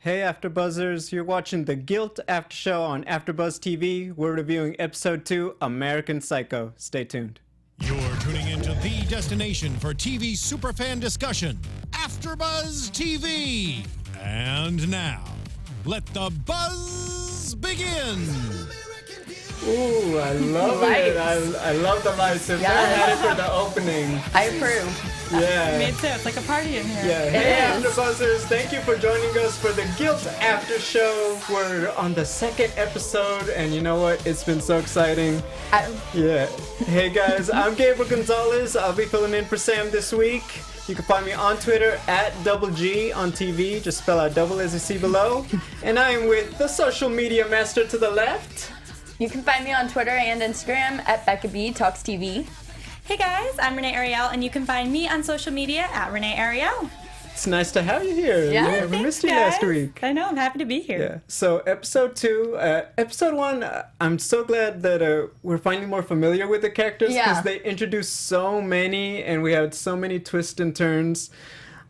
Hey AfterBuzzers, you're watching the Guilt After Show on AfterBuzz TV. We're reviewing Episode 2, American Psycho. Stay tuned. You're tuning into the destination for TV superfan discussion, AfterBuzz TV. And now, let the buzz begin. Ooh, I love it. I love the lights. If I had it for the opening. I approve. Yeah. Me too. It's like a party in here. Yeah. Hey AfterBuzzers, thank you for joining us for the Guilt After Show. We're on the second episode, and you know what? It's been so exciting. Yeah. Hey guys, I'm Gabriel Gonzalez. I'll be filling in for Sam this week. You can find me on Twitter at Double G on TV. Just spell out double as you see below. And I am with the social media master to the left. You can find me on Twitter and Instagram at Becca B Talks TV. Hey guys, I'm Renee Ariel, and you can find me on social media at Renee Ariel. It's nice to have you here. Yeah, we missed you last week. I know, I'm happy to be here. Yeah. So episode 2, episode 1, I'm so glad that we're finally more familiar with the characters because they introduced so many and we had so many twists and turns.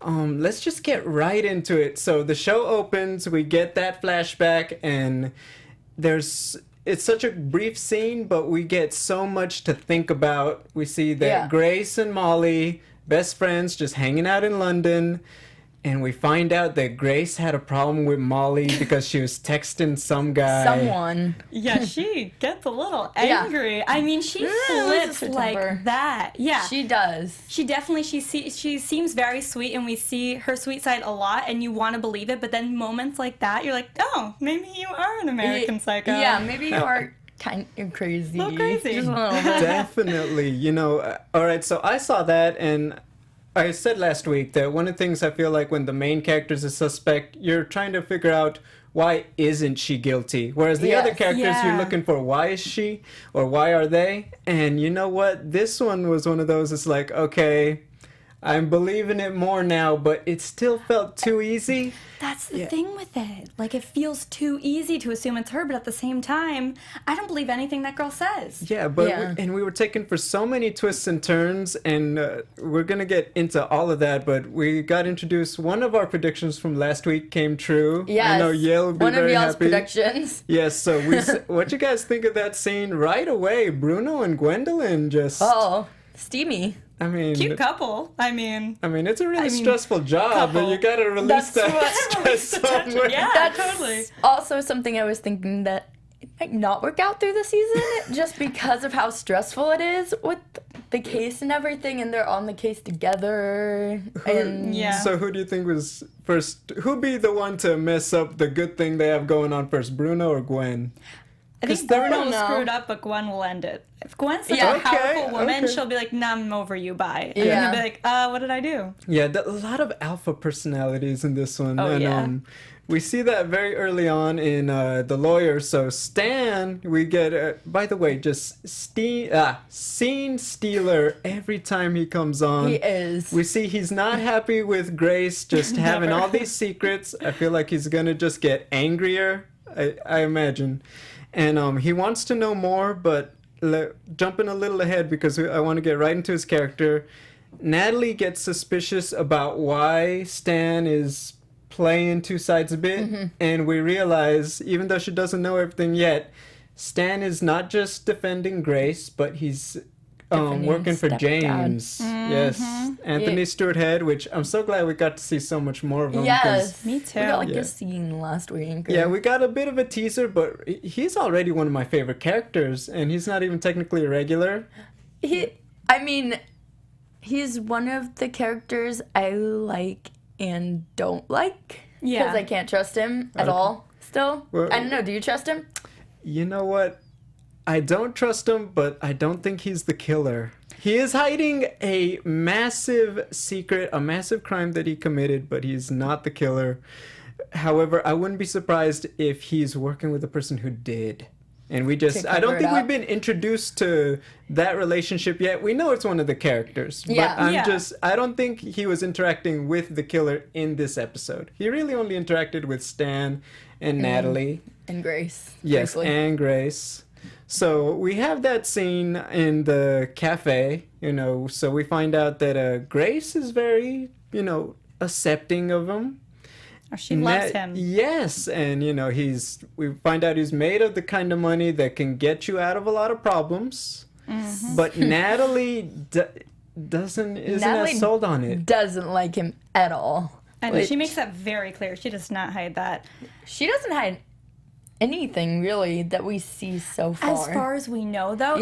Let's just get right into it. So the show opens, we get that flashback, and it's such a brief scene, but we get so much to think about. We see that Grace and Molly, best friends, just hanging out in London. And we find out that Grace had a problem with Molly because she was texting some guy. Someone. Yeah, she gets a little angry. I mean, she flips like that. Yeah. She does. She definitely, she seems very sweet, and we see her sweet side a lot, and you want to believe it, but then moments like that, you're like, oh, maybe you are an American Psycho. Yeah, maybe you are kind of crazy. A little crazy. Just a little bit. Definitely. You know, all right, so I saw that, and I said last week that one of the things I feel like when the main character is a suspect, you're trying to figure out why isn't she guilty? Whereas the other characters, you're looking for why is she or why are they? And you know what? This one was one of those, it's like, okay, I'm believing it more now, but it still felt too easy. That's the thing with it. Like, it feels too easy to assume it's her, but at the same time, I don't believe anything that girl says. Yeah, but and we were taken for so many twists and turns, and we're going to get into all of that, but we got introduced. One of our predictions from last week came true. Yes. I know Yale would be very happy. One of y'all's predictions. Yes, so what you guys think of that scene right away? Bruno and Gwendolyn just... Oh, steamy. I mean, Cute couple. I mean, it's a really stressful job, but you gotta release that stress somewhere. Yeah, That's totally. Also something I was thinking that it might not work out through the season just because of how stressful it is with the case and everything, and they're on the case together. So who do you think was first? Who'd be the one to mess up the good thing they have going on first, Bruno or Gwen? I think Bruno will screw it up, but Gwen will end it. If Gwen's such a powerful woman, she'll be like, nah, I'm over you, bye. And then he'll be like, what did I do? Yeah, a lot of alpha personalities in this one. Oh, and, we see that very early on in The Lawyer. So Stan, we get, by the way, just scene stealer every time he comes on. He is. We see he's not happy with Grace just having all these secrets. I feel like he's going to just get angrier, I imagine. And he wants to know more, but jumping a little ahead because I want to get right into his character. Natalie gets suspicious about why Stan is playing two sides a bit, and we realize, even though she doesn't know everything yet, Stan is not just defending Grace, but he's working for James. Yes, Anthony Stewart Head, which I'm so glad we got to see so much more of him. Yes, me too. We got like a scene last week. Yeah, we got a bit of a teaser, but he's already one of my favorite characters, and he's not even technically a regular. He's one of the characters I like and don't like. Yeah. Because I can't trust him at all still. Well, I don't know, do you trust him? You know what? I don't trust him, but I don't think he's the killer. He is hiding a massive secret, a massive crime that he committed, but he's not the killer. However, I wouldn't be surprised if he's working with the person who did. And I don't think we've been introduced to that relationship yet. We know it's one of the characters. Yeah. But I don't think he was interacting with the killer in this episode. He really only interacted with Stan and Natalie. And Grace. Yes, briefly. and Grace. So we have that scene in the cafe, so we find out that Grace is very, accepting of him. Oh, she loves him. Yes, and we find out he's made of the kind of money that can get you out of a lot of problems. Mm-hmm. But Natalie isn't as sold on it. Doesn't like him at all. And she makes that very clear. She does not hide that. She doesn't hide anything really that we see so far. As far as we know, though,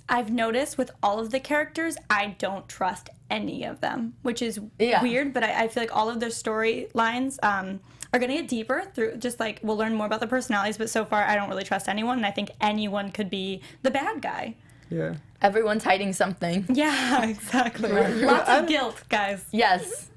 I've noticed with all of the characters, I don't trust any of them, which is weird, but I feel like all of their storylines are going to get deeper through just like we'll learn more about the personalities, but so far I don't really trust anyone, and I think anyone could be the bad guy. Yeah. Everyone's hiding something. Yeah, exactly. Lots of guilt, guys. Yes.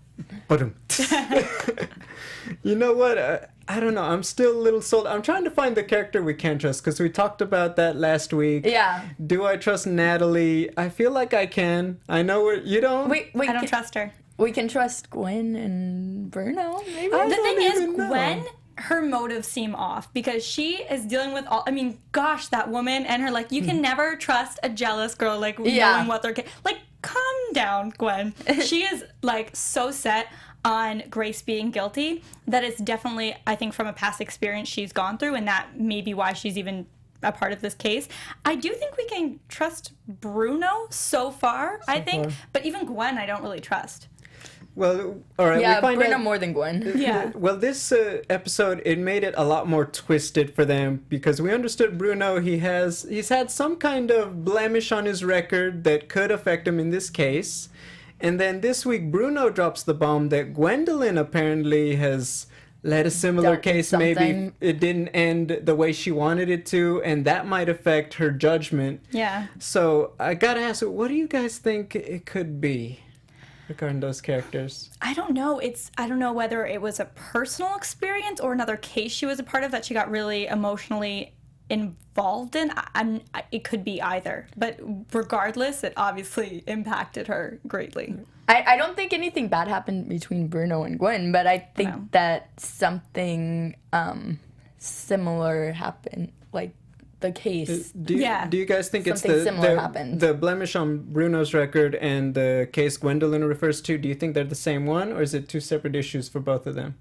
You know what? I don't know. I'm still a little sold. I'm trying to find the character we can trust because we talked about that last week. Yeah. Do I trust Natalie? I feel like I can. I know you don't. Wait, I don't trust her. We can trust Gwen and Bruno, maybe? The thing is, Gwen, her motives seem off because she is dealing with all. I mean, gosh, that woman and her, like, you can never trust a jealous girl, like, knowing what they're. Like, calm down, Gwen. She is, like, so set on Grace being guilty that it's definitely, I think, from a past experience she's gone through, and that may be why she's even a part of this case. I do think we can trust Bruno so far, I think, but even Gwen I don't really trust. Well, all right. Yeah, we find Bruno out, more than Gwen. Yeah. Well, this episode, it made it a lot more twisted for them because we understood Bruno, he's had some kind of blemish on his record that could affect him in this case. And then this week, Bruno drops the bomb that Gwendolyn apparently has led a similar case. Maybe it didn't end the way she wanted it to, and that might affect her judgment. Yeah. So I gotta ask, what do you guys think it could be regarding those characters? I don't know. I don't know whether it was a personal experience or another case she was a part of that she got really emotionally involved in. It could be either, but regardless, it obviously impacted her greatly. I don't think anything bad happened between Bruno and Gwen, but I think that something similar happened, like the case. Do you guys think it's the blemish on Bruno's record and the case Gwendolyn refers to? Do you think they're the same one, or is it two separate issues for both of them?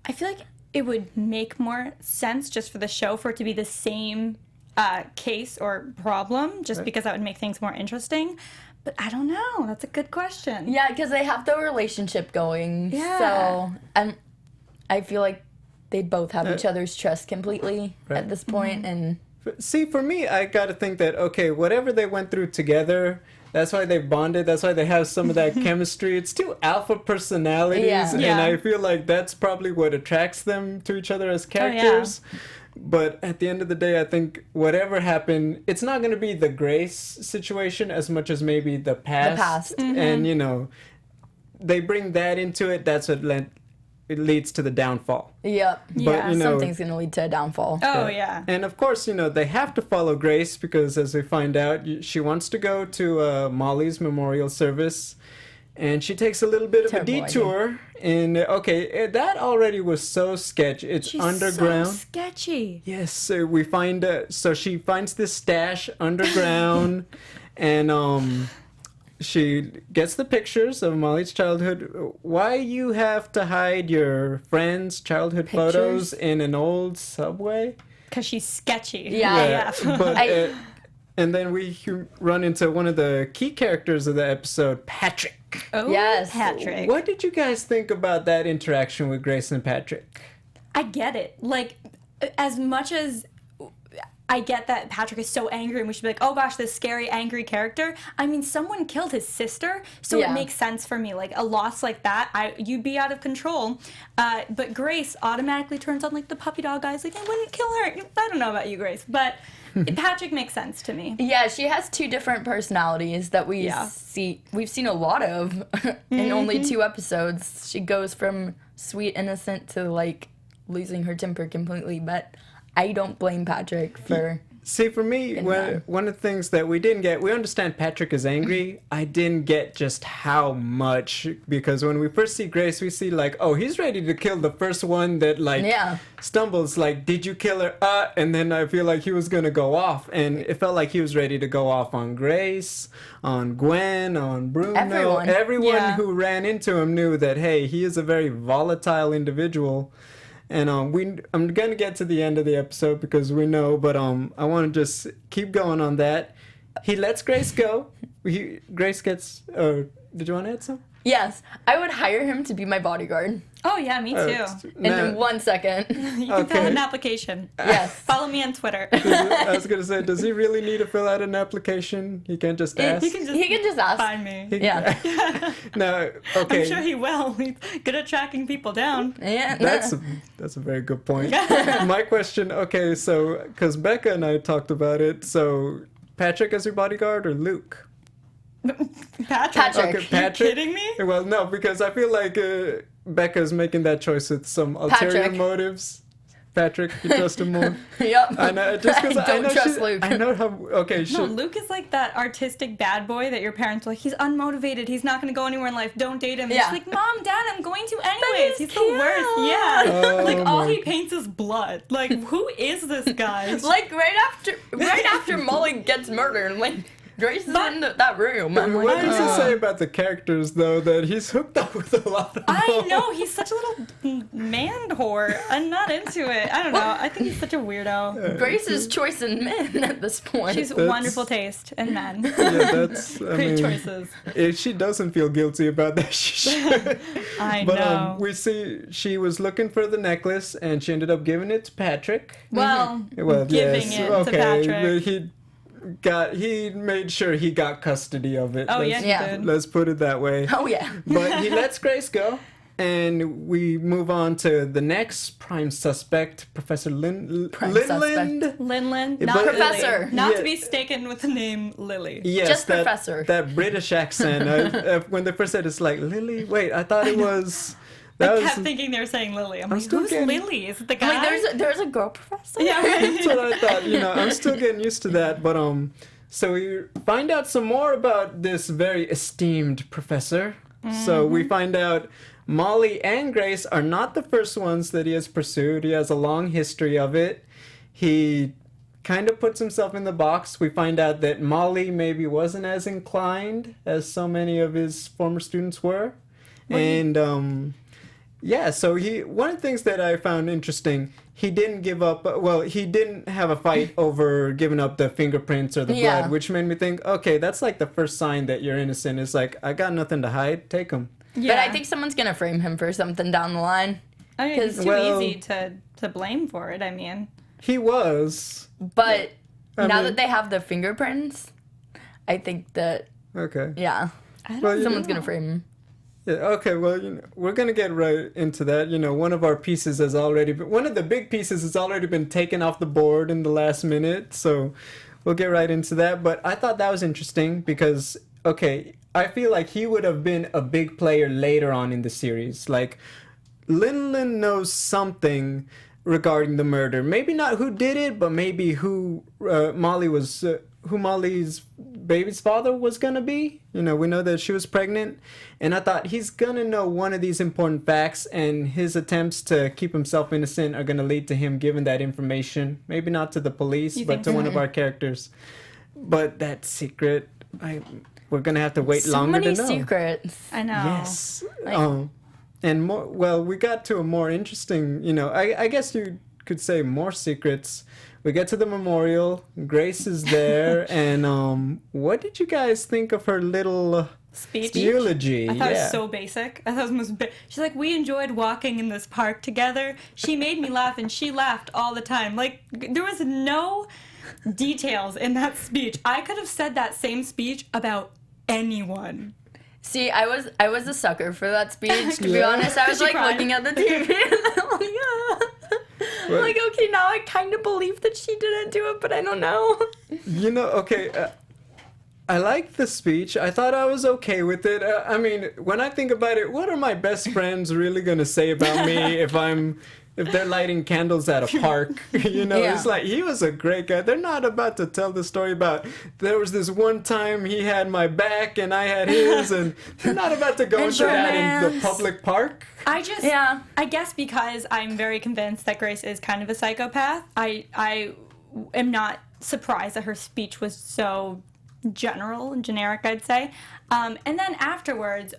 I feel like it would make more sense just for the show for it to be the same case or problem, just because that would make things more interesting. But I don't know. That's a good question. Yeah, because they have the relationship going. Yeah. So I feel like they both have each other's trust completely at this point. And see, for me, I gotta think that, okay, whatever they went through together, that's why they bonded, that's why they have some of that chemistry. It's two alpha personalities, and I feel like that's probably what attracts them to each other as characters. But at the end of the day, I think whatever happened, it's not going to be the Grace situation as much as maybe the past. And, they bring that into it. That's what it leads to the downfall. Yep. But, something's going to lead to a downfall. Oh, yeah. And, of course, they have to follow Grace because, as we find out, she wants to go to Molly's memorial service. And she takes a little bit of a detour. And, that already was so sketchy. She's underground. So sketchy. Yes, so we find... so she finds this stash underground. And she gets the pictures of Molly's childhood. Why you have to hide your friends' childhood photos in an old subway? Because she's sketchy. Yeah. But... and then we run into one of the key characters of the episode, Patrick. Oh, yes. Patrick. What did you guys think about that interaction with Grace and Patrick? I get it. Like, as much as I get that Patrick is so angry and we should be like, oh gosh, this scary, angry character. I mean, someone killed his sister, so it makes sense for me. Like, a loss like that, you'd be out of control. But Grace automatically turns on, like, the puppy dog eyes. Like, I wouldn't kill her. I don't know about you, Grace, but... Patrick makes sense to me. Yeah, she has two different personalities that we see. We've seen a lot of in only 2 episodes. She goes from sweet innocent to like losing her temper completely. But I don't blame Patrick for See, for me, one of the things that we didn't get, we understand Patrick is angry. I didn't get just how much, because when we first see Grace, we see like, oh, he's ready to kill the first one that like stumbles, like, did you kill her? And then I feel like he was going to go off, and it felt like he was ready to go off on Grace, on Gwen, on Bruno. Everyone who ran into him knew that, hey, he is a very volatile individual. And I'm gonna get to the end of the episode because we know, but I want to just keep going on that. He lets Grace go. Grace gets. Did you want to add something? Yes, I would hire him to be my bodyguard. Oh yeah, me too. In 1 second. You can fill out an application. Yes. Follow me on Twitter. I was gonna say, does he really need to fill out an application? He can't just ask. He can just ask. Find me. Yeah. No. Okay. I'm sure he will. He's good at tracking people down. Yeah. That's a very good point. My question. Okay, so because Becca and I talked about it, so Patrick as your bodyguard or Luke? Patrick. Okay, Patrick. Are you kidding me? Well, no, because I feel like Becca's making that choice with some ulterior motives. Patrick, you trust him more? Yep. I know, just because I know trust Luke. I know how. Okay, No, Luke is like that artistic bad boy that your parents are like, he's unmotivated, he's not going to go anywhere in life, don't date him. Yeah. She's like, Mom, Dad, I'm going to anyways. He's the worst. Yeah. Oh, like, all he paints is blood. Like, who is this guy? Like right after Molly gets murdered, like Grace is in that room. I'm like, What does he say about the characters, though, that he's hooked up with a lot of them? I know, he's such a little man whore. I'm not into it. I don't know. I think he's such a weirdo. Grace's choice in men at this point. She's wonderful taste in men. Yeah, that's... Great choices. If she doesn't feel guilty about that, she should. I But know. we see she was looking for the necklace, and she ended up giving it to Patrick. Well, Well, giving yes, it okay, to Patrick. He made sure he got custody of it. Oh, yeah, he did. Let's put it that way. Oh yeah. But he lets Grace go, and we move on to the next prime suspect, Professor Linland. Linland, Yeah, not but- Professor. Lily. Not Yeah. to be mistaken with the name Lily. Yes, Just that, Professor. That British accent. When they first said it's like Lily. Wait, I thought it was. That I was. kept thinking they were saying Lily. I'm like, still who's getting- Lily? Is it the guy? Like there's a girl professor. yeah, right. That's what I thought. I'm still getting used to that. But so we find out some more about this very esteemed professor. So we find out Molly and Grace are not the first ones that he has pursued. He has a long history of it. He kind of puts himself in the box. We find out that Molly maybe wasn't as inclined as so many of his former students were. And yeah, so one of the things that I found interesting, he didn't give up, well, he didn't have a fight over giving up the fingerprints or the blood, which made me think, okay, that's like the first sign that you're innocent. It's like, I got nothing to hide, take them. But I think someone's gonna frame him for something down the line. I mean, it's too Well- easy to blame for it. I mean, He was. But I now mean- that they have the fingerprints, I think that Okay. someone's gonna frame him. Yeah, okay, well, we're going to get right into that. One of our pieces has already been, one of the big pieces has already been taken off the board in the last minute, so we'll get right into that. But I thought that was interesting because, okay, I feel like he would have been a big player later on in the series. Like, Linland knows something regarding the murder. Maybe not who did it, but maybe who Molly's baby's father was gonna be. We know that she was pregnant, and I thought he's gonna know one of these important facts, and his attempts to keep himself innocent are gonna lead to him giving that information. Maybe not to the police, but to one of our characters. But that secret, we're gonna have to wait longer to know. So many secrets. I know. Yes. And more. Well, we got to a more interesting. I guess you could say more secrets. We get to the memorial. Grace is there, and what did you guys think of her little Speech? eulogy? I thought it was so basic. I thought it was most she's like, we enjoyed walking in this park together. She made me laugh, and she laughed all the time. Like, there was no details in that speech. I could have said that same speech about anyone. See, I was a sucker for that speech. To be Yeah. honest, I was She like cried. looking at the TV, and I'm like, I'm like, okay, now I kind of believe that she didn't do it, but I don't know. Okay. I liked the speech. I thought I was okay with it. I mean, when I think about it, what are my best friends really going to say about me if I'm if they're lighting candles at a park, you know, Yeah. it's like, he was a great guy. They're not about to tell the story about, there was this one time he had my back and I had his, and they're not about to go into that in the romance. public park. I just, Yeah. I guess because I'm very convinced that Grace is kind of a psychopath, I am not surprised that her speech was so general and generic, I'd say. And then afterwards,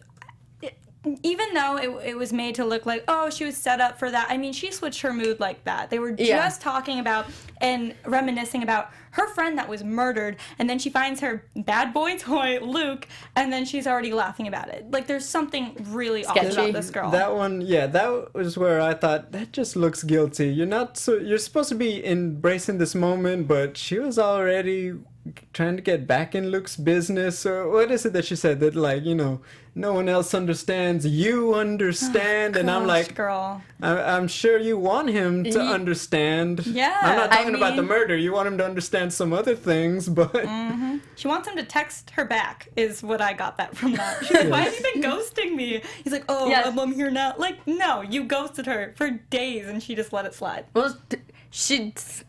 even though it was made to look like, oh, she was set up for that, I mean, she switched her mood like that. They were Yeah. just talking about and reminiscing about her friend that was murdered, and then she finds her bad boy toy, Luke, and then she's already laughing about it. Like, there's something really off Sketchy. about this girl. That one, yeah, that was where I thought, that just looks guilty. You're supposed to be embracing this moment, but she was already trying to get back in Luke's business. Or what is it that she said? That, like, you know, no one else understands, you understand. And I'm Gosh, like, girl. I'm sure you want him to understand. Yeah. I'm not I talking about the mean- murder. You want him to understand some other things, but She wants him to text her back, is what I got that from that. She's like, why have you been ghosting me? He's like, oh, Yeah. I'm here now. Like, no, you ghosted her for days and she just let it slide. Well, she's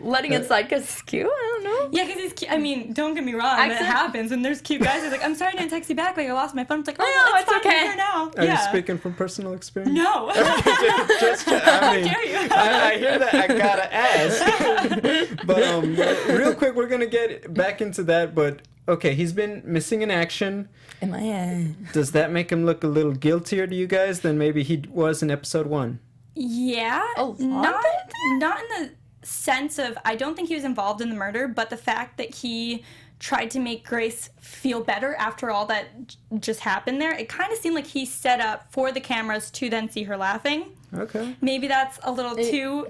letting it slide because it's cute. I don't know. Yeah, because he's cute. I mean, don't get me wrong, that Accent? happens. When there's cute guys, he's like, I'm sorry I didn't text you back, like I lost my phone. It's like, oh, No, it's it's fine, okay. I'm here now. are yeah. you speaking from personal experience? No. I mean, dare you? I hear that. I gotta ask. But real quick, we're gonna get back into that. But okay, he's been missing in action. In my head. Does that make him look a little guiltier to you guys than maybe he was in episode 1? Yeah, A lot not better? not in the sense of I don't think he was involved in the murder, but the fact that he tried to make Grace feel better after all that just happened there. It kind of seemed like he set up for the cameras to then see her laughing. Okay. Maybe that's a little too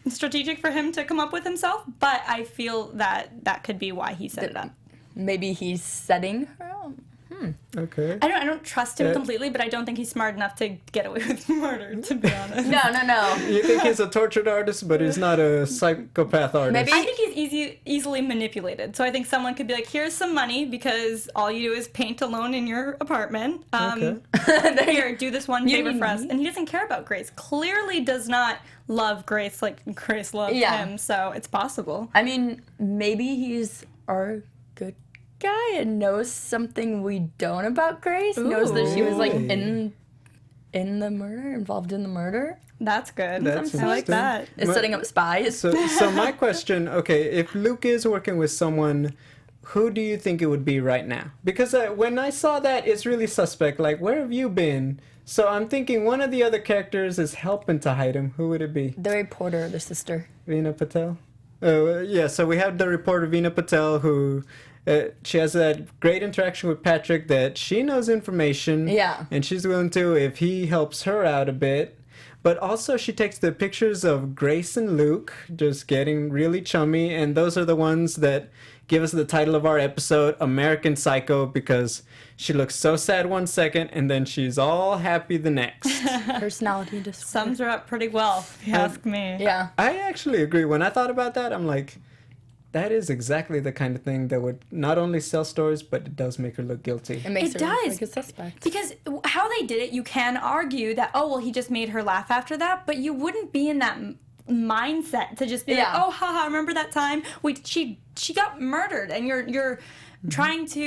strategic for him to come up with himself, but I feel that that could be why he set it up. Maybe he's setting her up. Okay. I don't trust him completely, but I don't think he's smart enough to get away with murder, to be honest. No. You think he's a tortured artist, but he's not a psychopath artist? Maybe- I think he's easily manipulated. So I think someone could be like, here's some money because all you do is paint alone in your apartment. Here, do this one favor for us. And he doesn't care about Grace. Clearly does not love Grace like Grace loves him. So it's possible. I mean, maybe he's our good guy and knows something we don't about Grace. Knows that she was like in the murder, involved in the murder. That's good. That's I like interesting. that. Is setting up spies. So my question, okay, if Luke is working with someone, who do you think it would be right now? Because when I saw that, it's really suspect. Like, where have you been? So I'm thinking one of the other characters is helping to hide him. Who would it be? The reporter, the sister. Veena Patel? Yeah, so we have the reporter Veena Patel who... she has that great interaction with Patrick that she knows information. Yeah. And she's willing to if he helps her out a bit. But also she takes the pictures of Grace and Luke just getting really chummy. And those are the ones that give us the title of our episode, American Psycho, because she looks so sad one second and then she's all happy the next. Personality disorder. Sums her up pretty well, if you ask me. Yeah. I actually agree. When I thought about that, I'm like... that is exactly the kind of thing that would not only sell stories, but it does make her look guilty. It makes It her does. like a suspect. Because how they did it, you can argue that, oh, well, he just made her laugh after that, but you wouldn't be in that mindset to just be like, oh, haha, remember that time? She got murdered, and you're trying to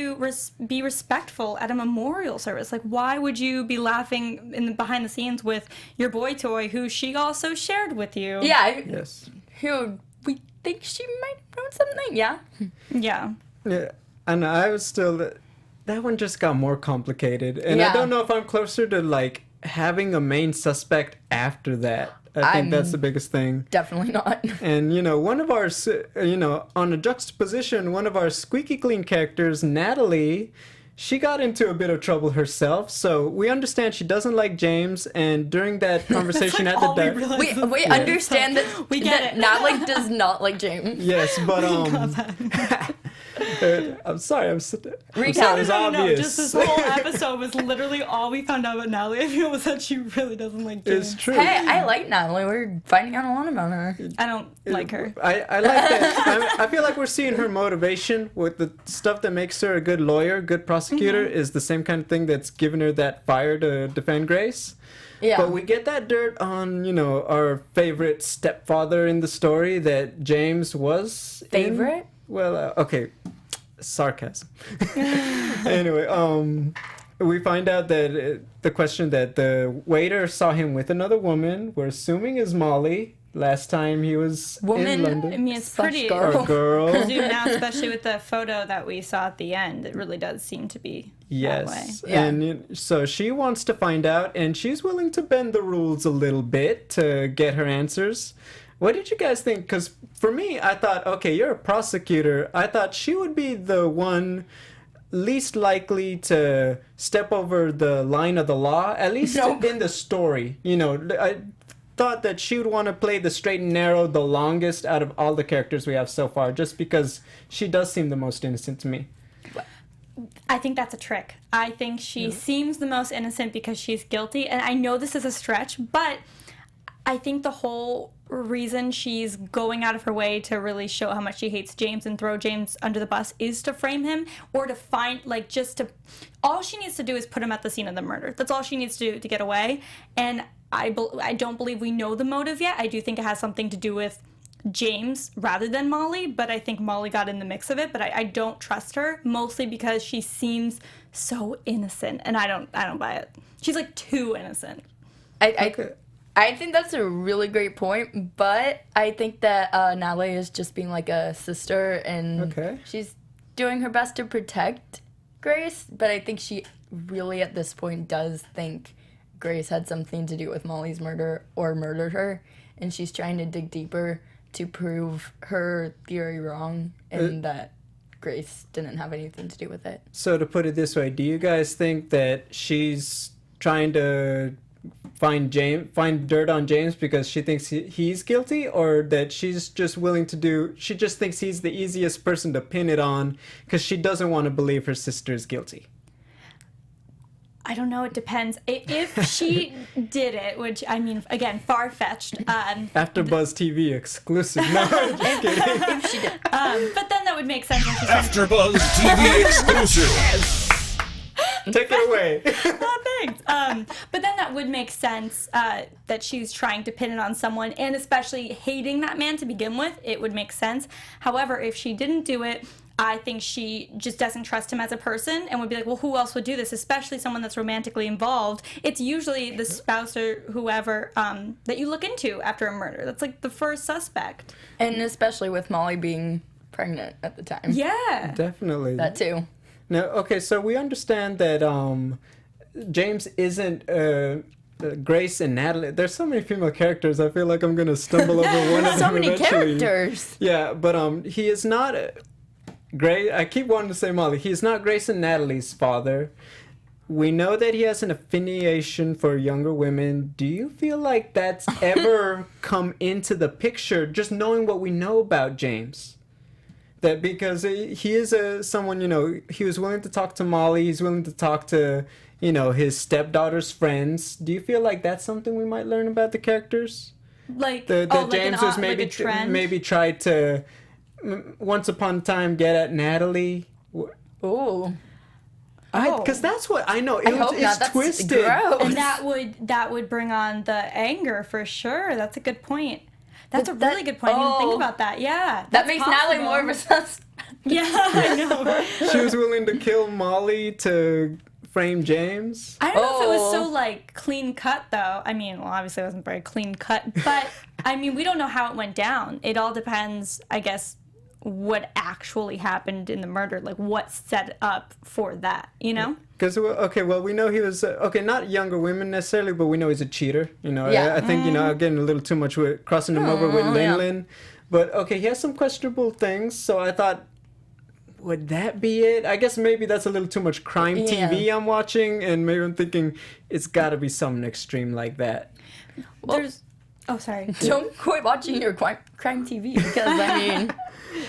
be respectful at a memorial service. Like, why would you be laughing behind the scenes with your boy toy, who she also shared with you? Yeah. Yes. Who we think she might know something. Yeah. Yeah. Yeah, and I was still... that one just got more complicated. And I Yeah. don't know if I'm closer to, like, having a main suspect after that. I think that's the biggest thing. Definitely not. And, one of our, on a juxtaposition, one of our squeaky clean characters, Natalie, she got into a bit of trouble herself. So we understand she doesn't like James. And during that conversation at the... We understand that We get that it. Natalie does not like James. Yes, but I'm sorry. I'm Recap. sorry. It's No, obvious. just this whole episode was literally all we found out about Natalie. I feel was that she really doesn't like James. It's true. Hey, I like Natalie. We're finding out a lot about her. I don't like her. I like that. I feel like we're seeing her motivation with the stuff that makes her a good lawyer, good prosecutor, is the same kind of thing that's given her that fire to defend Grace. Yeah. But we get that dirt on, our favorite stepfather in the story that James was in. Favorite? Well, okay, sarcasm. Anyway, we find out that the question that the waiter saw him with another woman, we're assuming is Molly. Last time he was in London. I mean, it's Slash pretty girl. Or girl. presumed now, especially with the photo that we saw at the end. It really does seem to be that way. Yes, Yeah. and so she wants to find out, and she's willing to bend the rules a little bit to get her answers. What did you guys think? Because for me, I thought, okay, you're a prosecutor. I thought she would be the one least likely to step over the line of the law, at least Nope. in the story. I thought that she would want to play the straight and narrow the longest out of all the characters we have so far, just because she does seem the most innocent to me. I think that's a trick. I think she seems the most innocent because she's guilty. And I know this is a stretch, but I think the whole reason she's going out of her way to really show how much she hates James and throw James under the bus is to frame him, or to find, all she needs to do is put him at the scene of the murder. That's all she needs to do to get away. And I don't believe we know the motive yet. I do think it has something to do with James rather than Molly, but I think Molly got in the mix of it. But I don't trust her, mostly because she seems so innocent, and I don't buy it. She's too innocent. I think that's a really great point, but I think that Natalie is just being like a sister, and she's doing her best to protect Grace, but I think she really at this point does think Grace had something to do with Molly's murder or murdered her, and she's trying to dig deeper to prove her theory wrong and that Grace didn't have anything to do with it. So to put it this way, do you guys think that she's trying to find dirt on James because she thinks he's guilty, or that she's just willing to she just thinks he's the easiest person to pin it on because she doesn't want to believe her sister is guilty? I don't know. It depends. If she did it, which, I mean, again, far-fetched. AfterBuzz TV exclusive. No, I'm just kidding. If she did. But then that would make sense. When she's trying to- AfterBuzz TV exclusive. Take it away. Oh, thanks. But then that would make sense that she's trying to pin it on someone, and especially hating that man to begin with, it would make sense. However, if she didn't do it, I think she just doesn't trust him as a person and would be like, well, who else would do this? Especially someone that's romantically involved. It's usually the spouse or whoever that you look into after a murder. That's the first suspect. And especially with Molly being pregnant at the time. Yeah. Definitely. That too. Now, okay, so we understand that James isn't Grace and Natalie. There's so many female characters. I feel like I'm gonna stumble over one of them So many eventually. characters. Yeah, but he is not Grace. I keep wanting to say Molly. He's not Grace and Natalie's father. We know that he has an affiliation for younger women. Do you feel like that's ever come into the picture, just knowing what we know about James? That because he is someone, he was willing to talk to Molly, he's willing to talk to, his stepdaughter's friends. Do you feel like that's something we might learn about the characters? That James was maybe tried to, once upon a time, get at Natalie? Ooh. Because that's what I know. I hope It's not. That's twisted. gross. And that would bring on the anger for sure. That's a good point. That's a really good point. I didn't think about that. Yeah. That makes Natalie more of a suspect. Yeah, I know. She was willing to kill Molly to frame James. I don't know if it was so clean cut though. I mean, well, obviously it wasn't very clean cut, but I mean, we don't know how it went down. It all depends, I guess, what actually happened in the murder, what set up for that, Because, we know he was, not younger women necessarily, but we know he's a cheater. Yeah. I think, I'm getting a little too much with crossing him over with Lin. But, he has some questionable things, so I thought, would that be it? I guess maybe that's a little too much crime TV I'm watching, and maybe I'm thinking it's got to be something extreme like that. Well, Oh, sorry. Don't quit watching your crime TV because, I mean...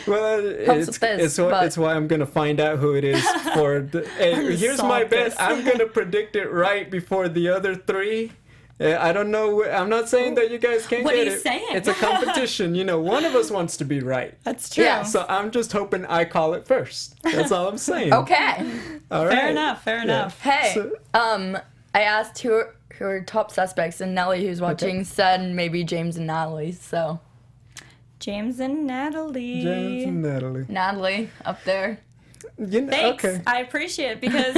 Well, it's why I'm going to find out who it is for... Hey, here's my bet. I'm going to predict it right before the other three. I don't know. I'm not saying that you guys can't what get are you it. saying? It's a competition. You know, one of us wants to be right. That's true. Yeah. So I'm just hoping I call it first. That's all I'm saying. Okay. All right. Fair enough. Hey, So- I asked who are top suspects, and Nellie, who's watching, said maybe James and Natalie, so... James and Natalie. James and Natalie. Natalie, up there. You know, Thanks. okay. I appreciate it because,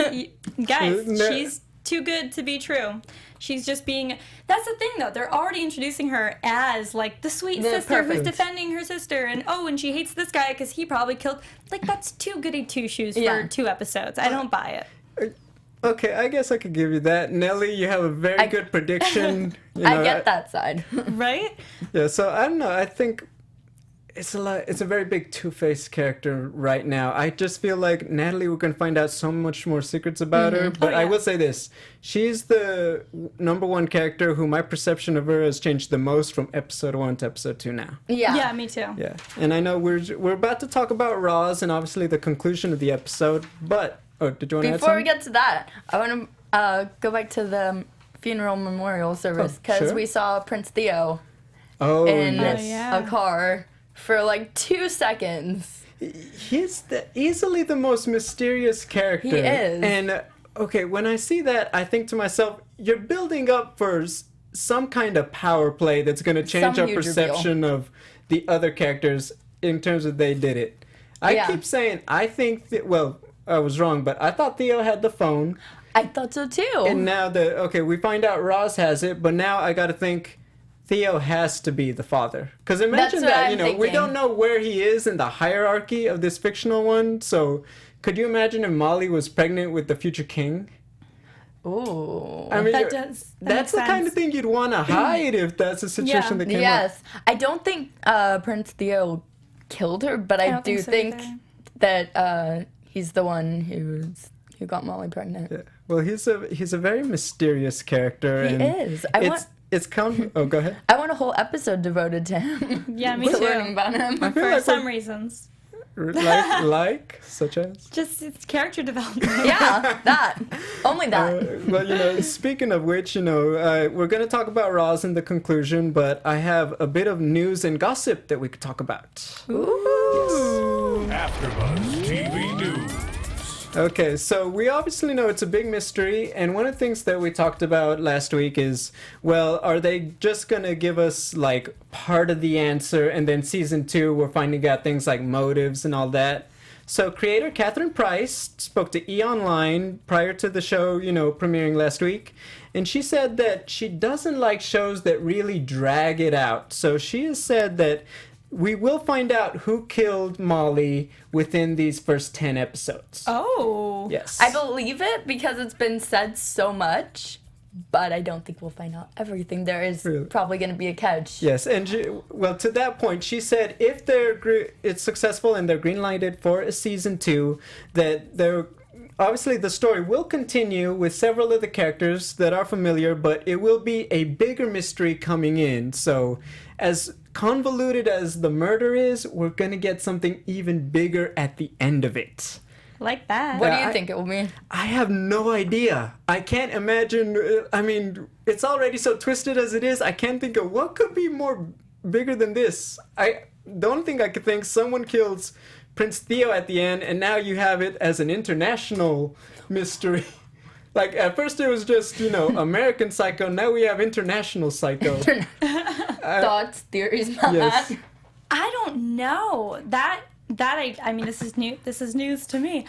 guys, No. she's too good to be true. She's just being... That's the thing, though. They're already introducing her as, like, the sweet sister who's defending her sister. And she hates this guy because he probably killed... Like, that's too goody two-shoes for 2 episodes. I don't buy it. Okay, I guess I could give you that. Nelly, you have a very good prediction. You know, I get that side. Right? Yeah, so I don't know. I think it's a very big two-faced character right now. I just feel like Natalie, we're going to find out so much more secrets about her. But I will say this. She's the number one character who my perception of her has changed the most from episode 1 to episode 2 now. Yeah. Yeah, me too. Yeah. And I know we're about to talk about Roz and obviously the conclusion of the episode, but... Oh, did you want to add Before we something? get to that, I want to go back to the funeral memorial service because we saw Prince Theo in a car for like 2 seconds. He's easily the most mysterious character. He is. And, okay, when I see that, I think to myself, you're building up for some kind of power play that's going to change our perception of the other characters in terms of they did it. I keep saying, I think that, well... I was wrong, but I thought Theo had the phone. I thought so too. And now we find out Roz has it, but now I gotta think Theo has to be the father. Because imagine that, we don't know where he is in the hierarchy of this fictional one, so could you imagine if Molly was pregnant with the future king? Ooh. I mean, that's the kind of thing you'd want to hide if that's a situation that came up. Yes. I don't think Prince Theo killed her, but I do think that he's the one who got Molly pregnant. Yeah. Well, he's a very mysterious character. He is. Oh, go ahead. I want a whole episode devoted to him. Yeah, me too. Learning about him. For some reasons. Like such as? Just it's character development. Yeah, that. Only that. Well, speaking of which, we're going to talk about Roz in the conclusion, but I have a bit of news and gossip that we could talk about. Ooh. AfterBuzz TV News. Okay, so we obviously know it's a big mystery, and one of the things that we talked about last week is, well, are they just going to give us, like, part of the answer, and then season 2 we're finding out things like motives and all that? So creator Kathryn Price spoke to E! Online prior to the show, premiering last week, and she said that she doesn't like shows that really drag it out. So she has said that we will find out who killed Molly within these first 10 episodes. Oh. Yes. I believe it because it's been said so much, but I don't think we'll find out everything. There is probably going to be a catch. Yes, and to that point, she said if it's successful and they're greenlighted for a season 2, that obviously the story will continue with several of the characters that are familiar, but it will be a bigger mystery coming in. So as convoluted as the murder is, we're going to get something even bigger at the end of it. Like that. What do you think it will be? I have no idea. I can't imagine. I mean, it's already so twisted as it is. I can't think of what could be more bigger than this. The only thing I could think, someone kills Prince Theo at the end, and now you have it as an international mystery. Like, at first it was just, American Psycho, now we have International Psycho. Thoughts, theories about that? I don't know. I mean, this is new. This is news to me.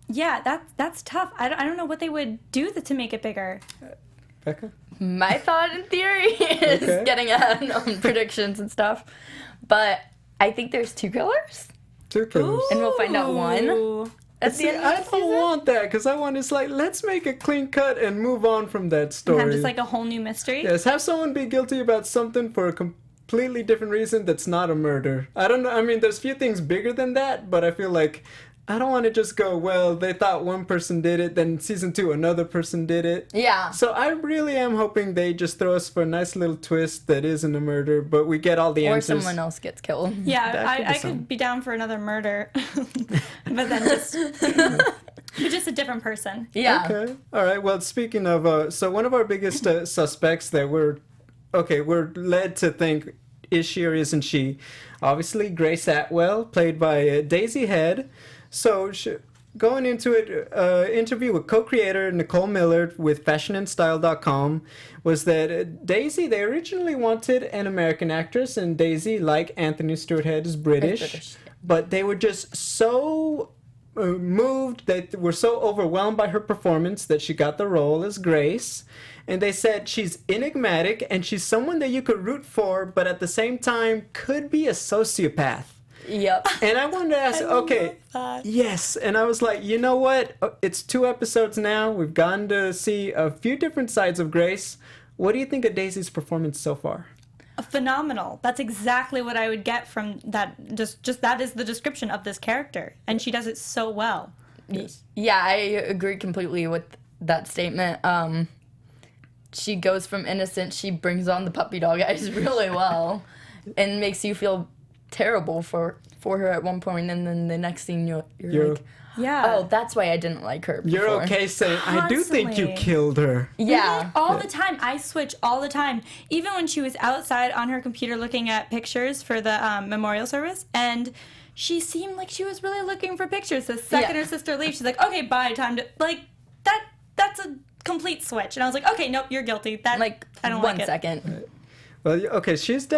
Yeah, that's tough. I don't know what they would do to make it bigger. Becca? My thought and theory is getting ahead on predictions and stuff. But I think there's 2 killers. 2 killers. And we'll find out one. I don't want that, because I want let's make a clean cut and move on from that story. And have just like a whole new mystery? Yes, have someone be guilty about something for a completely different reason that's not a murder. I don't know, I mean, there's few things bigger than that, but I feel like I don't want to just go, well, they thought one person did it, then season 2 another person did it. Yeah. So I really am hoping they just throw us for a nice little twist that isn't a murder, but we get all the answers. Or someone else gets killed. Yeah, I could be down for another murder. But then just a different person. Yeah. Okay. All right. Well, speaking of, so one of our biggest suspects that we're led to think, is she or isn't she? Obviously, Grace Atwell, played by Daisy Head. So going into it, interview with co-creator Nichole Millard with fashionandstyle.com was that Daisy, they originally wanted an American actress, and Daisy, like Anthony Stewart Head, is British. But they were just so moved, they were so overwhelmed by her performance that she got the role as Grace. And they said she's enigmatic and she's someone that you could root for, but at the same time could be a sociopath. Yep. And I wanted to ask, okay, yes. And I was like, you know what? It's 2 episodes now. We've gotten to see a few different sides of Grace. What do you think of Daisy's performance so far? Phenomenal. That's exactly what I would get from that. Just that is the description of this character. And she does it so well. Yes. Yeah, I agree completely with that statement. She goes from innocent, she brings on the puppy dog eyes really well and makes you feel terrible for her at one point, and then the next scene you're like, yeah, oh, that's why I didn't like her before. You're okay saying, I do think you Constantly. killed her. Yeah. All the time. I switch all the time. Even when she was outside on her computer looking at pictures for the memorial service, and she seemed like she was really looking for pictures. The second her sister leaves, she's like, okay, bye, time to, like, that's a complete switch. And I was like, okay, nope, you're guilty. That, Like, I don't one like it. second. Well, okay, she's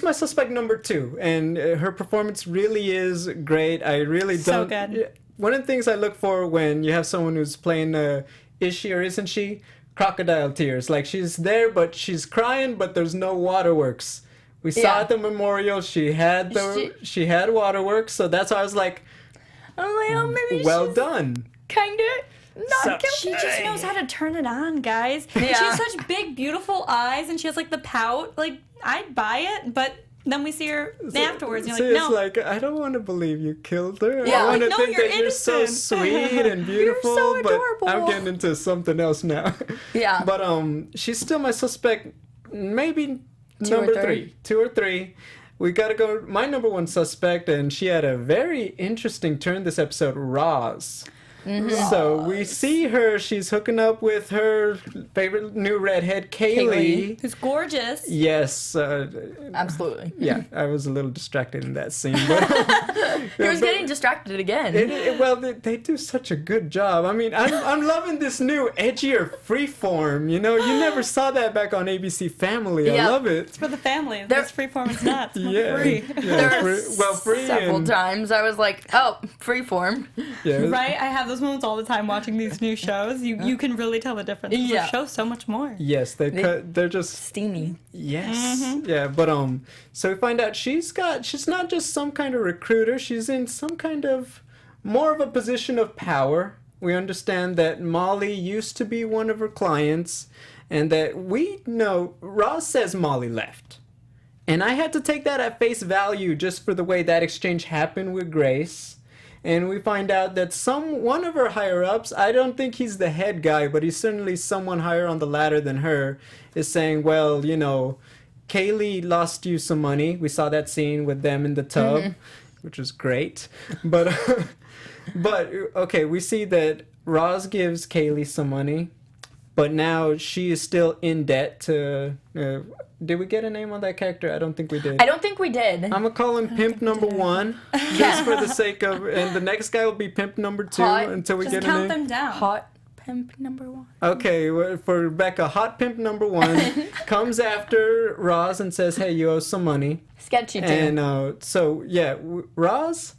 my suspect number 2, and her performance really is great. I really So don't. good. One of the things I look for when you have someone who's playing, is she or isn't she? Crocodile tears. Like, she's there, but she's crying, but there's no waterworks. We saw at the memorial, she had waterworks, so that's why I was like, I'm like, oh, maybe well she's done. kind of not guilty. She just knows how to turn it on, guys. Yeah. She has such big, beautiful eyes, and she has, like, the pout. Like, I'd buy it, but then we see her afterwards, and So you're like, no. it's like, I don't want to believe you killed her. Yeah, I want like, to no, think you're that you're so innocent. sweet and beautiful, so but adorable. I'm getting into something else now. Yeah. But she's still my suspect, maybe Two or number three. 3. 2 or 3. We got to go, my number 1 suspect, and she had a very interesting turn this episode, Roz. Mm-hmm. So we see her, she's hooking up with her favorite new redhead, Kaylee. Who's gorgeous. Yes. Absolutely. Yeah, I was a little distracted in that scene. But He was getting distracted again. well, they do such a good job. I mean, I'm loving this new edgier Freeform. You know, you never saw that back on ABC Family. I Yeah. love it. For the family. There- This Freeform is nuts. Yeah, Free. yeah, free Several and times I was like, oh, Freeform. yeah. Right? I have those moments all the time watching these new shows. You can really tell the difference. Yeah. The show so much more. Yes, they're just Steamy. yes, yeah. But so we find out she's not just some kind of recruiter. She's in some kind of more of a position of power. We understand that Molly used to be one of her clients, and that we know Roz says Molly left. And I had to take that at face value just for the way that exchange happened with Grace. And we find out that one of her higher-ups, I don't think he's the head guy, but he's certainly someone higher on the ladder than her, is saying, well, you know, Kaylee lost you some money. We saw that scene with them in the tub, which was great. But, okay, we see that Roz gives Kaylee some money, but now she is still in debt to... did we get a name on that character? I don't think we did. I don't think we did. I'm gonna call him Pimp Number 1, just for the sake of, and the next guy will be Pimp Number 2 Hot. until we Just get a count name. them down. Hot pimp number 1. Okay, well, for Becca, Hot Pimp Number 1 comes after Roz and says, "Hey, you owe some money." Sketchy too. And so yeah, Roz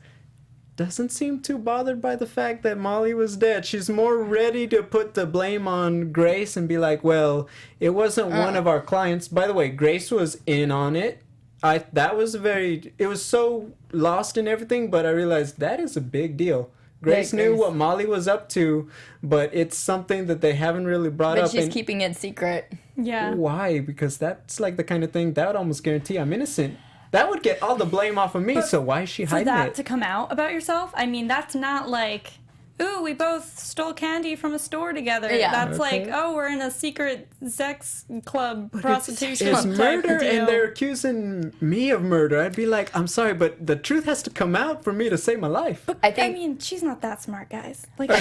doesn't seem too bothered by the fact that Molly was dead. She's more ready to put the blame on Grace and be like, well, it wasn't one of our clients. By the way, Grace was in on it. It was so lost in everything, but I realized that is a big deal. Grace knew what Molly was up to, but it's something that they haven't really brought up. But she's keeping it secret. Yeah. Why? Because that's like the kind of thing that would almost guarantee I'm innocent. That would get all the blame off of me, so why is she hiding For that it? to come out about yourself, I mean, that's not like, ooh, we both stole candy from a store together. Yeah. That's Okay. like, oh, we're in a secret sex club, prostitution It's club murder, type deal. and they're accusing me of murder. I'd be like, I'm sorry, but the truth has to come out for me to save my life. I mean, she's not that smart, guys. Like,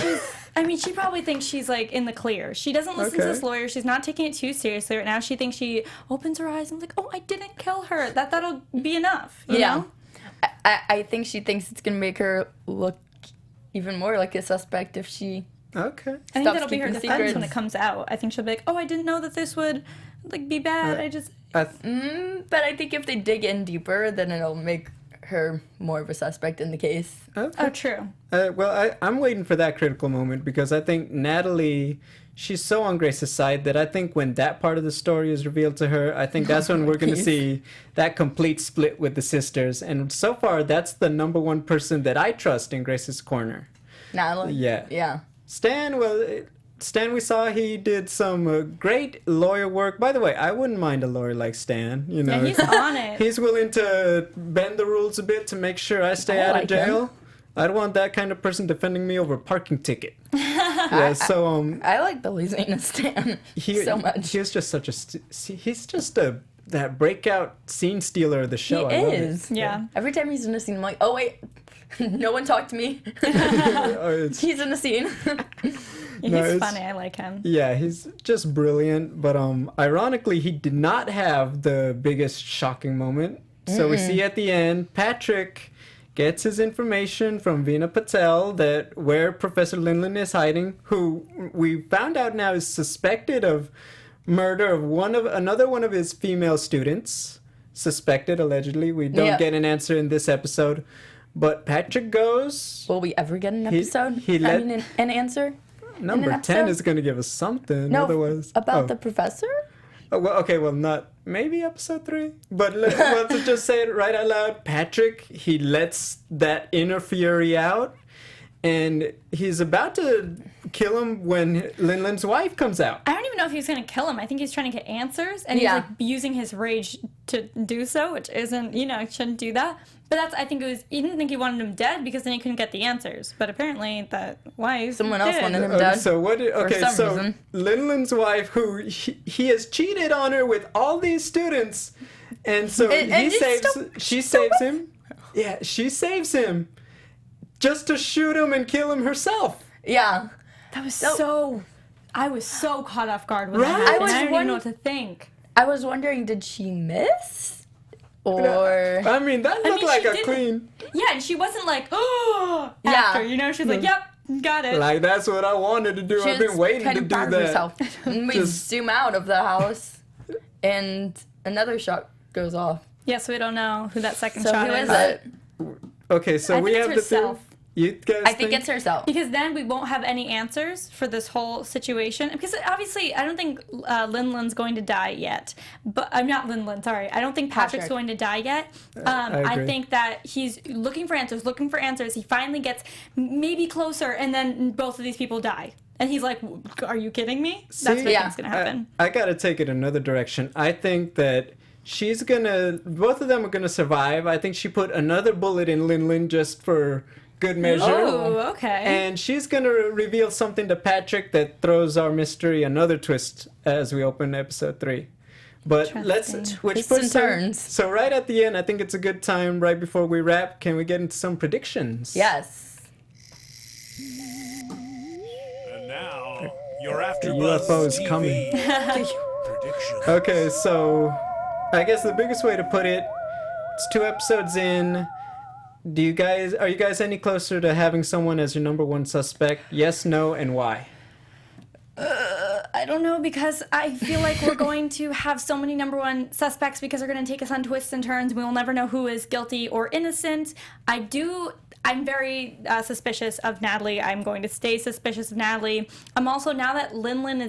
she probably thinks she's, like, in the clear. She doesn't listen to Okay. this lawyer. She's not taking it too seriously right now. She thinks she opens her eyes and like, oh, I didn't kill her. That'll be enough, you know? I think she thinks it's going to make her look even more like a suspect if she... Okay. I think Stops that'll be her keeping defense secrets. when it comes out. I think she'll be like, oh, I didn't know that this would, like, be bad. But I think if they dig in deeper, then it'll make her more of a suspect in the case. Okay. Oh, true. Well, I'm waiting for that critical moment because I think Natalie, she's so on Grace's side that I think when that part of the story is revealed to her, I think that's when we're going to see that complete split with the sisters. And so far, that's the number one person that I trust in Grace's corner. Natalie? Yeah. Yeah. Stan, we saw he did some great lawyer work. By the way, I wouldn't mind a lawyer like Stan. You know, Yeah, he's on it. He's willing to bend the rules a bit to make sure I stay I out like of jail. I'd want that kind of person defending me over a parking ticket. Yeah, so I like Billy Zane and Stan so much. He was just such he's just that breakout scene stealer of the show. He I love is. it. Yeah. Every time he's in a scene, I'm like, oh, wait. No one talked to me. He's in the scene. He's funny. I like him. Yeah, he's just brilliant. But ironically, he did not have the biggest shocking moment. So we see at the end, Patrick gets his information from Veena Patel that where Professor Linlin is hiding, who we found out now is suspected of murder of another one of his female students. Suspected, allegedly. We don't get an answer in this episode. But Patrick goes. Will we ever get an episode? An answer? Number 10 is going to give us something. No, otherwise, about the professor? Oh, well, okay, well, not maybe episode 3, but let's just say it right out loud. Patrick, he lets that inner fury out, and he's about to kill him when Linlin's wife comes out. I don't even know if he's going to kill him. I think he's trying to get answers, and he's like using his rage to do so, which isn't, shouldn't do that. But I think he didn't think he wanted him dead because then he couldn't get the answers. But apparently that wife Someone else did. wanted him dead. So reason. Linlin's wife, who he has cheated on her with all these students, and so she saves him. Yeah, she saves him just to shoot him and kill him herself. Yeah. That was I was so caught off guard with Right? that. I didn't even know what to think. I was wondering, did she miss? Or... I mean, that looked like a clean... Yeah, and she wasn't like, oh, after, she's like, yep, got it. Like, that's what I wanted to do. I've been waiting to do that. Herself. We zoom out of the house, and another shot goes off. Yeah, so we don't know who that second So shot who is. is it? Okay, so we have the theory. You guys I think it's herself. Because then we won't have any answers for this whole situation. Because obviously, I don't think Linlin's going to die yet. But I'm not Linlin, sorry. I don't think Patrick's going to die yet. I think that he's looking for answers. He finally gets maybe closer, and then both of these people die. And he's like, are you kidding me? That's what I think's going to happen. I got to take it another direction. I think that both of them are going to survive. I think she put another bullet in Linlin just for good measure. Oh, okay. And she's going to reveal something to Patrick that throws our mystery another twist as we open episode 3. But turns. So right at the end, I think it's a good time, right before we wrap, can we get into some predictions? Yes. And now, your UFO AfterBuzz is TV coming. predictions. Okay, so I guess the biggest way to put it, it's 2 episodes in. Are you guys any closer to having someone as your number 1 suspect? Yes, no, and why? I don't know, because I feel like we're going to have so many number 1 suspects because they're going to take us on twists and turns. We will never know who is guilty or innocent. I'm very suspicious of Natalie. I'm going to stay suspicious of Natalie. I'm also, now that Linlin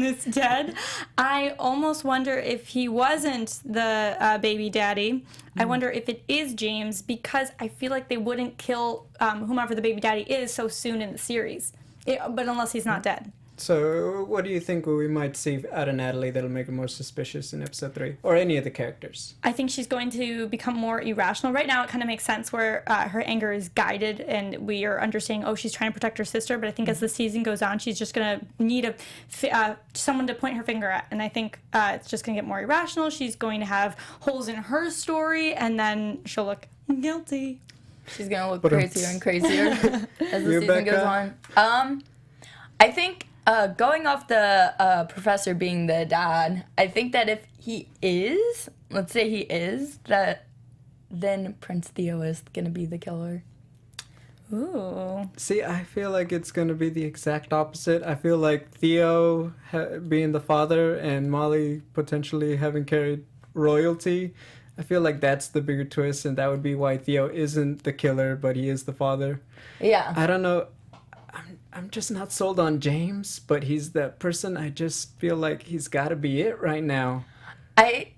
is dead, I almost wonder if he wasn't the baby daddy. I wonder if it is James, because I feel like they wouldn't kill whomever the baby daddy is so soon in the series. But unless he's not dead. So, what do you think we might see out of Natalie that'll make her more suspicious in episode 3? Or any of the characters? I think she's going to become more irrational. Right now, it kind of makes sense where her anger is guided and we are understanding, oh, she's trying to protect her sister. But I think as the season goes on, she's just going to need someone to point her finger at. And I think it's just going to get more irrational. She's going to have holes in her story, and then she'll look guilty. She's going to look crazier and crazier as the season goes on. I think... going off the professor being the dad, I think that if he is, let's say he is, that then Prince Theo is going to be the killer. Ooh. See, I feel like it's going to be the exact opposite. I feel like Theo being the father and Molly potentially having carried royalty. I feel like that's the bigger twist, and that would be why Theo isn't the killer, but he is the father. Yeah. I don't know. I'm just not sold on James, but he's that person. I just feel like he's got to be it right now. I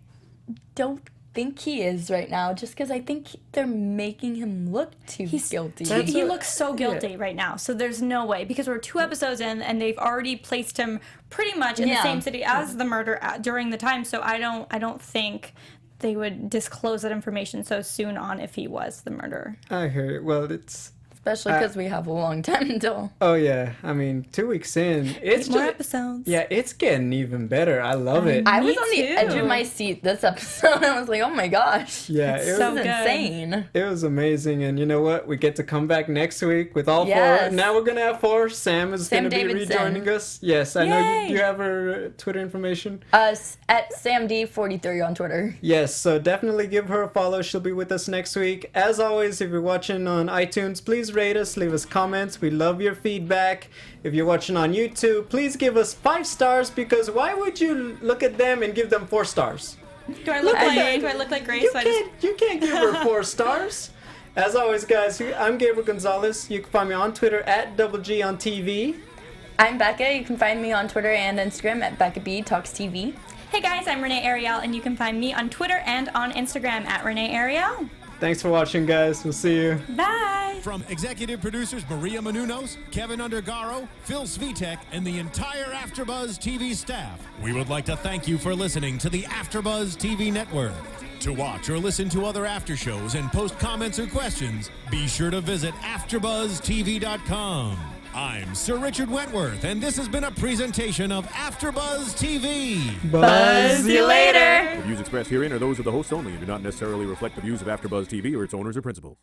don't think he is right now, just because I think they're making him look too guilty. He looks so guilty right now, so there's no way, because we're 2 episodes in and they've already placed him pretty much in the same city as the murder during the time. So I don't think they would disclose that information so soon on if he was the murderer. I hear it. Well, it's... Especially because we have a long time until. Oh yeah, I mean 2 weeks in, it's 8 more episodes. Yeah, it's getting even better. I love it. I was on the edge of my seat this episode. I was like, oh my gosh. Yeah, it was so insane. It was amazing, and you know what? We get to come back next week with all 4. Now we're gonna have 4. Sam is gonna be rejoining us. Yes, I know you have her Twitter information. At SamD43 on Twitter. Yes, so definitely give her a follow. She'll be with us next week. As always, if you're watching on iTunes, please rate us, leave us comments. We love your feedback. If you're watching on YouTube, please give us 5 stars, because why would you look at them and give them 4 stars? Do I look like Grace? You can't give her 4 stars. As always, guys, I'm Gabriel Gonzalez. You can find me on Twitter at @G on TV. I'm Becca. You can find me on Twitter and Instagram at BeccaB_Talks_TV. Hey guys, I'm Renee Ariel, and you can find me on Twitter and on Instagram at Renee Ariel. Thanks for watching, guys. We'll see you. Bye. From executive producers Maria Menounos, Kevin Undergaro, Phil Svitek, and the entire AfterBuzz TV staff, we would like to thank you for listening to the AfterBuzz TV network. To watch or listen to other after shows and post comments or questions, be sure to visit AfterBuzzTV.com. I'm Sir Richard Wentworth, and this has been a presentation of AfterBuzz TV. Buzz you later. The views expressed herein are those of the hosts only and do not necessarily reflect the views of AfterBuzz TV or its owners or principals.